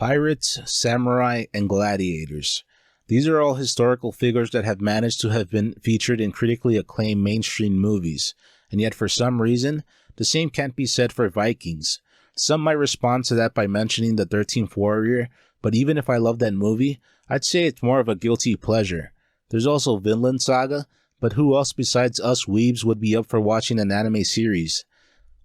Pirates, samurai, and gladiators. These are all historical figures that have managed to have been featured in critically acclaimed mainstream movies, and yet for some reason, the same can't be said for Vikings. Some might respond to that by mentioning the 13th Warrior, but even if I love that movie, I'd say it's more of a guilty pleasure. There's also Vinland Saga, but who else besides us weebs would be up for watching an anime series?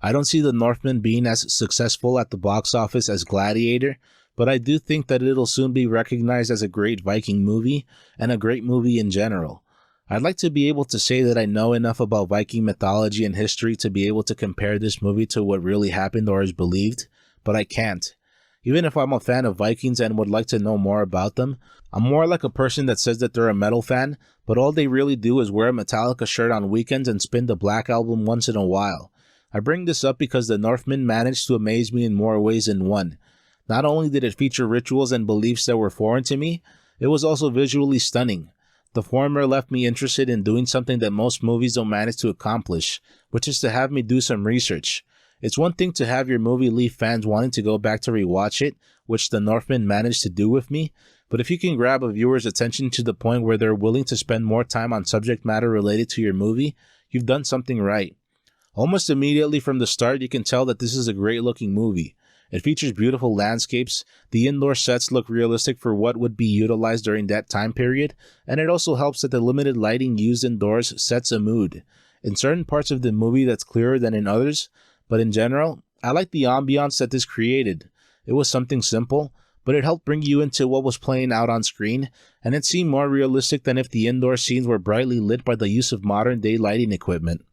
I don't see the Northman being as successful at the box office as Gladiator, but I do think that it'll soon be recognized as a great Viking movie, and a great movie in general. I'd like to be able to say that I know enough about Viking mythology and history to be able to compare this movie to what really happened or is believed, but I can't. Even if I'm a fan of Vikings and would like to know more about them, I'm more like a person that says that they're a metal fan, but all they really do is wear a Metallica shirt on weekends and spin the Black Album once in a while. I bring this up because the Northman managed to amaze me in more ways than one. Not only did it feature rituals and beliefs that were foreign to me, it was also visually stunning. The former left me interested in doing something that most movies don't manage to accomplish, which is to have me do some research. It's one thing to have your movie leave fans wanting to go back to rewatch it, which the Northman managed to do with me, but if you can grab a viewer's attention to the point where they're willing to spend more time on subject matter related to your movie, you've done something right. Almost immediately from the start, you can tell that this is a great looking movie. It features beautiful landscapes, the indoor sets look realistic for what would be utilized during that time period, and it also helps that the limited lighting used indoors sets a mood. In certain parts of the movie that's clearer than in others, but in general, I like the ambiance that this created. It was something simple, but it helped bring you into what was playing out on screen, and it seemed more realistic than if the indoor scenes were brightly lit by the use of modern day lighting equipment.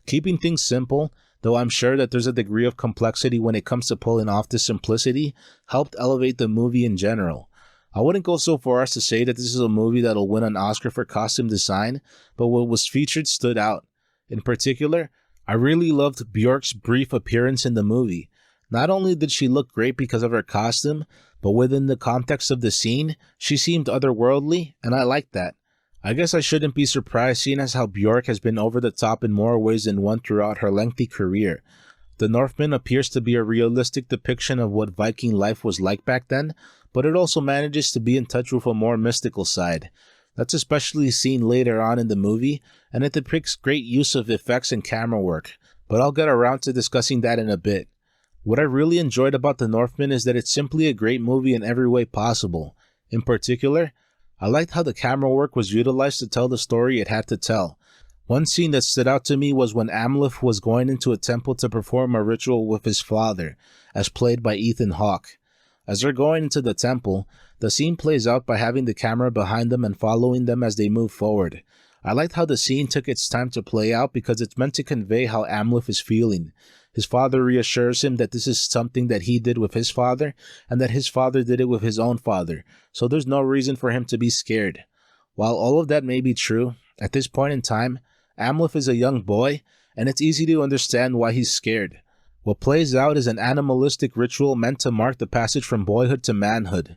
Keeping things simple, though I'm sure that there's a degree of complexity when it comes to pulling off this simplicity, helped elevate the movie in general. I wouldn't go so far as to say that this is a movie that'll win an Oscar for costume design, but what was featured stood out. In particular, I really loved Bjork's brief appearance in the movie. Not only did she look great because of her costume, but within the context of the scene, she seemed otherworldly, and I liked that. I guess I shouldn't be surprised seeing as how Bjork has been over the top in more ways than one throughout her lengthy career. The Northman appears to be a realistic depiction of what Viking life was like back then, but it also manages to be in touch with a more mystical side. That's especially seen later on in the movie, and it depicts great use of effects and camera work, but I'll get around to discussing that in a bit. What I really enjoyed about The Northman is that it's simply a great movie in every way possible. In particular, I liked how the camera work was utilized to tell the story it had to tell. One scene that stood out to me was when Amleth was going into a temple to perform a ritual with his father, as played by Ethan Hawke. As they're going into the temple, the scene plays out by having the camera behind them and following them as they move forward. I liked how the scene took its time to play out because it's meant to convey how Amleth is feeling. His father reassures him that this is something that he did with his father, and that his father did it with his own father, so there's no reason for him to be scared. While all of that may be true, at this point in time, Amleth is a young boy, and it's easy to understand why he's scared. What plays out is an animalistic ritual meant to mark the passage from boyhood to manhood.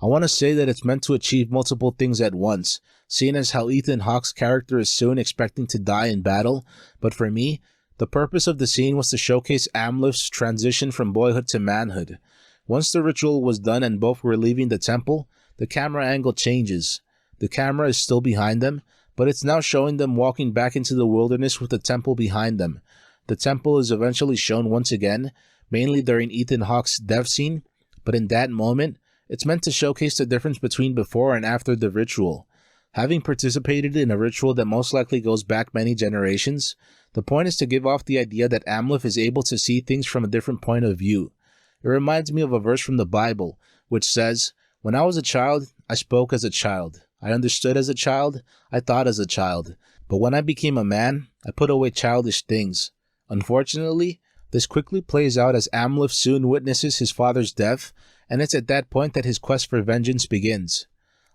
I want to say that it's meant to achieve multiple things at once, seeing as how Ethan Hawke's character is soon expecting to die in battle, but for me, the purpose of the scene was to showcase Amleth's transition from boyhood to manhood. Once the ritual was done and both were leaving the temple, the camera angle changes. The camera is still behind them, but it's now showing them walking back into the wilderness with the temple behind them. The temple is eventually shown once again, mainly during Ethan Hawke's death scene, but in that moment, it's meant to showcase the difference between before and after the ritual. Having participated in a ritual that most likely goes back many generations, the point is to give off the idea that Amleth is able to see things from a different point of view. It reminds me of a verse from the Bible, which says, "When I was a child, I spoke as a child. I understood as a child. I thought as a child. But when I became a man, I put away childish things." Unfortunately, this quickly plays out as Amleth soon witnesses his father's death, and it's at that point that his quest for vengeance begins.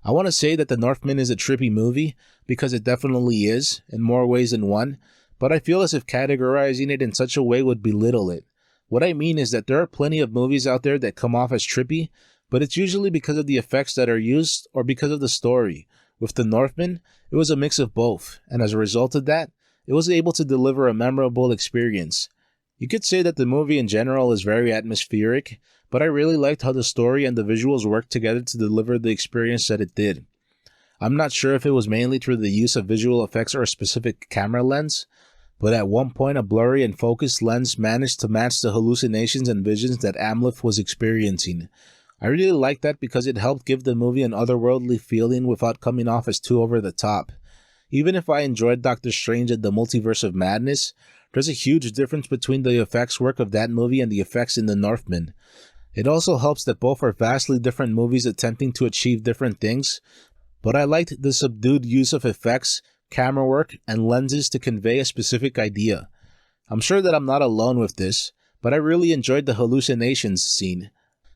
I want to say that The Northman is a trippy movie, because it definitely is, in more ways than one, but I feel as if categorizing it in such a way would belittle it. What I mean is that there are plenty of movies out there that come off as trippy, but it's usually because of the effects that are used or because of the story. With The Northman, it was a mix of both, and as a result of that, it was able to deliver a memorable experience. You could say that the movie in general is very atmospheric, but I really liked how the story and the visuals worked together to deliver the experience that it did. I'm not sure if it was mainly through the use of visual effects or a specific camera lens, but at one point a blurry and focused lens managed to match the hallucinations and visions that Amleth was experiencing. I really liked that because it helped give the movie an otherworldly feeling without coming off as too over the top. Even if I enjoyed Doctor Strange and the Multiverse of Madness, there's a huge difference between the effects work of that movie and the effects in The Northman. It also helps that both are vastly different movies attempting to achieve different things, but I liked the subdued use of effects, camera work, and lenses to convey a specific idea. I'm sure that I'm not alone with this, but I really enjoyed the hallucinations scene.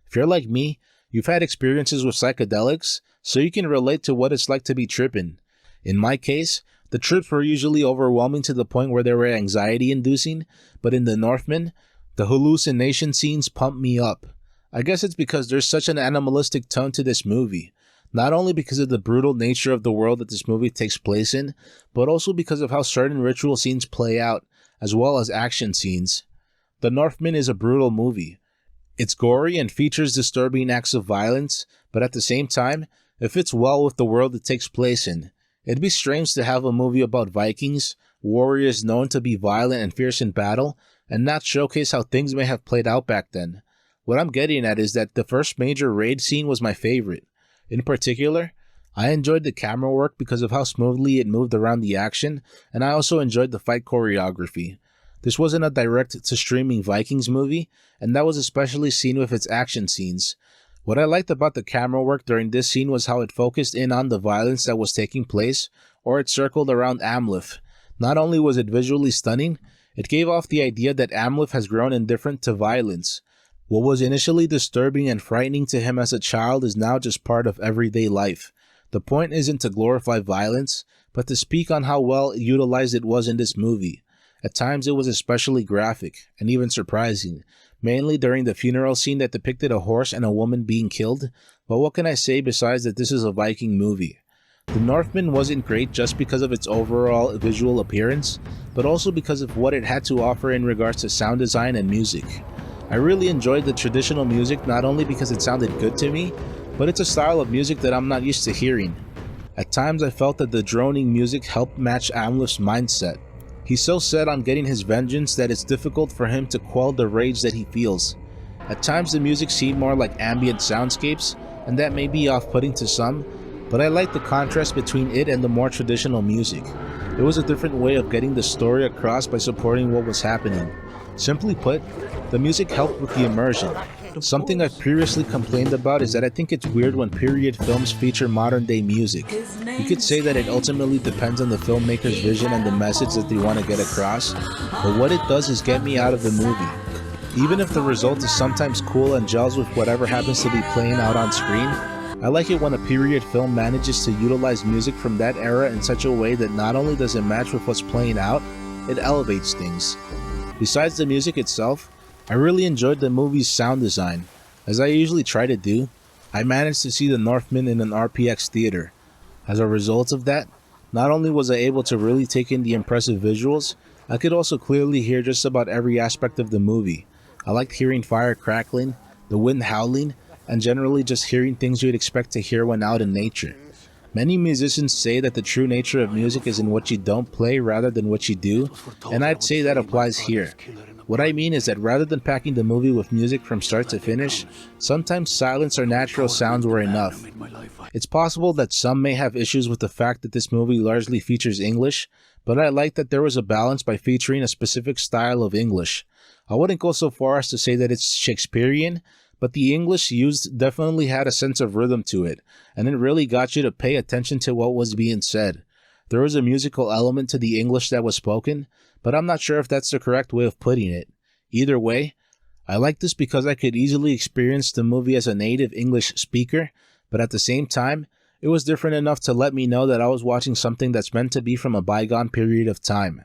If you're like me, you've had experiences with psychedelics, so you can relate to what it's like to be tripping. In my case, the trips were usually overwhelming to the point where they were anxiety-inducing, but in The Northman, the hallucination scenes pumped me up. I guess it's because there's such an animalistic tone to this movie, not only because of the brutal nature of the world that this movie takes place in, but also because of how certain ritual scenes play out, as well as action scenes. The Northman is a brutal movie. It's gory and features disturbing acts of violence, but at the same time, it fits well with the world it takes place in. It'd be strange to have a movie about Vikings, warriors known to be violent and fierce in battle, and not showcase how things may have played out back then. What I'm getting at is that the first major raid scene was my favorite. In particular, I enjoyed the camera work because of how smoothly it moved around the action, and I also enjoyed the fight choreography. This wasn't a direct-to-streaming Vikings movie, and that was especially seen with its action scenes. What I liked about the camera work during this scene was how it focused in on the violence that was taking place, or it circled around Amleth. Not only was it visually stunning, it gave off the idea that Amleth has grown indifferent to violence. What was initially disturbing and frightening to him as a child is now just part of everyday life. The point isn't to glorify violence, but to speak on how well utilized it was in this movie. At times it was especially graphic, and even surprising, mainly during the funeral scene that depicted a horse and a woman being killed, but what can I say besides that this is a Viking movie? The Northman wasn't great just because of its overall visual appearance, but also because of what it had to offer in regards to sound design and music. I really enjoyed the traditional music not only because it sounded good to me, but it's a style of music that I'm not used to hearing. At times I felt that the droning music helped match Amleth's mindset. He's so set on getting his vengeance that it's difficult for him to quell the rage that he feels. At times the music seemed more like ambient soundscapes, and that may be off-putting to some, but I liked the contrast between it and the more traditional music. It was a different way of getting the story across by supporting what was happening. Simply put, the music helped with the immersion. Something I've previously complained about is that I think it's weird when period films feature modern day music. You could say that it ultimately depends on the filmmaker's vision and the message that they want to get across, but what it does is get me out of the movie. Even if the result is sometimes cool and gels with whatever happens to be playing out on screen, I like it when a period film manages to utilize music from that era in such a way that not only does it match with what's playing out, it elevates things. Besides the music itself, I really enjoyed the movie's sound design. As I usually try to do, I managed to see The Northman in an RPX theater. As a result of that, not only was I able to really take in the impressive visuals, I could also clearly hear just about every aspect of the movie. I liked hearing fire crackling, the wind howling, and generally just hearing things you'd expect to hear when out in nature. Many musicians say that the true nature of music is in what you don't play rather than what you do, and I'd say that applies here. What I mean is that rather than packing the movie with music from start to finish, sometimes silence or natural sounds were enough. It's possible that some may have issues with the fact that this movie largely features English, but I like that there was a balance by featuring a specific style of English. I wouldn't go so far as to say that it's Shakespearean, but the English used definitely had a sense of rhythm to it, and it really got you to pay attention to what was being said. There was a musical element to the English that was spoken, but I'm not sure if that's the correct way of putting it. Either way, I like this because I could easily experience the movie as a native English speaker, but at the same time, it was different enough to let me know that I was watching something that's meant to be from a bygone period of time.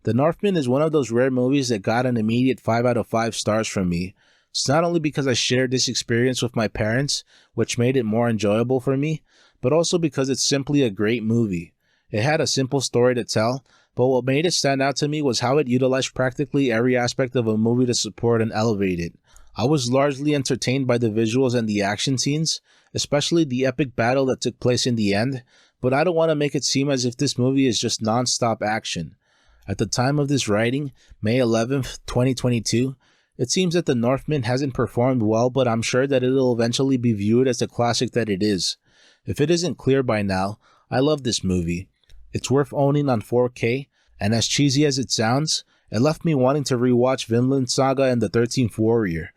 The Northman is one of those rare movies that got an immediate 5 out of 5 stars from me. It's not only because I shared this experience with my parents, which made it more enjoyable for me, but also because it's simply a great movie. It had a simple story to tell, but what made it stand out to me was how it utilized practically every aspect of a movie to support and elevate it. I was largely entertained by the visuals and the action scenes, especially the epic battle that took place in the end, but I don't want to make it seem as if this movie is just non-stop action. At the time of this writing, May 11th, 2022, it seems that the Northman hasn't performed well, but I'm sure that it'll eventually be viewed as the classic that it is. If it isn't clear by now, I love this movie. It's worth owning on 4K, and as cheesy as it sounds, it left me wanting to rewatch Vinland Saga and The 13th Warrior.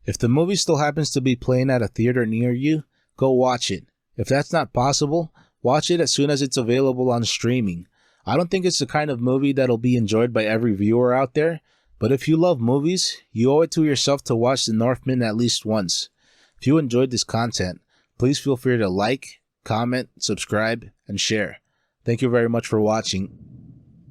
If the movie still happens to be playing at a theater near you, go watch it. If that's not possible, watch it as soon as it's available on streaming. I don't think it's the kind of movie that'll be enjoyed by every viewer out there, but if you love movies, you owe it to yourself to watch The Northman at least once. If you enjoyed this content, please feel free to like, comment, subscribe, and share. Thank you very much for watching.